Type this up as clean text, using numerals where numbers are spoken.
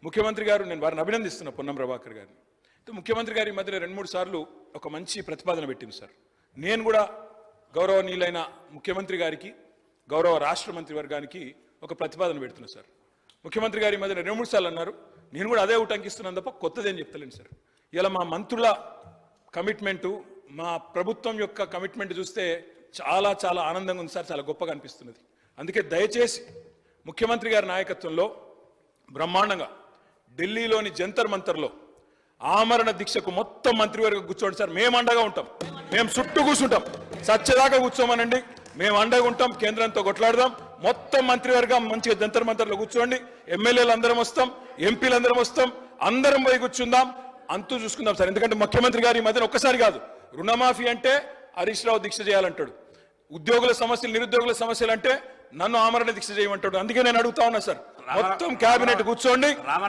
ముఖ్యమంత్రి గారు నేను వారిని అభినందిస్తున్నా పొన్నం ప్రభాకర్ గారిని. ముఖ్యమంత్రి గారి మధ్యలో 2-3 సార్లు ఒక మంచి ప్రతిపాదన పెట్టింది సార్. నేను కూడా గౌరవనీయులైన ముఖ్యమంత్రి గారికి గౌరవ రాష్ట్ర మంత్రి వర్గానికి ఒక ప్రతిపాదన పెడుతున్నా సార్. ముఖ్యమంత్రి గారి మధ్యలో 2-3 సార్లు అన్నారు. నేను కూడా అదే ఉటంకిస్తున్నాను తప్ప కొత్తదేం చెప్తలేను సార్. ఇలా మా మంత్రుల కమిట్మెంటు మా ప్రభుత్వం యొక్క కమిట్మెంట్ చూస్తే చాలా చాలా ఆనందంగా ఉంది సార్. చాలా గొప్పగా అనిపిస్తున్నది. అందుకే దయచేసి ముఖ్యమంత్రి గారి నాయకత్వంలో బ్రహ్మాండంగా ఢిల్లీలోని జంతర్ మంతర్లో ఆమరణ దీక్షకు మొత్తం మంత్రివర్గం కూర్చోండి సార్. మేము అండగా ఉంటాం. మేము చుట్టూ కూర్చుంటాం. సత్యదాకా కూర్చోమనండి. మేము అండగా ఉంటాం. కేంద్రంతో కొట్లాడదాం. మొత్తం మంత్రివర్గం మంచిగా జంతర్ మంతర్లో కూర్చోండి. ఎమ్మెల్యేలు అందరం వస్తాం, ఎంపీలు అందరం వస్తాం, అందరం పోయి కూర్చుందాం, అంతూ చూసుకుందాం సార్. ఎందుకంటే ముఖ్యమంత్రి గారి మధ్యన ఒక్కసారి కాదు, రుణమాఫీ అంటే హరీష్ రావు దీక్ష చేయాలంటాడు, ఉద్యోగుల సమస్యలు నిరుద్యోగుల సమస్యలు అంటే నన్ను ఆమరణ దీక్ష చేయమంటాడు. అందుకే నేను అడుగుతా ఉన్నా సార్, మొత్తం కేబినెట్ కూర్చోండి.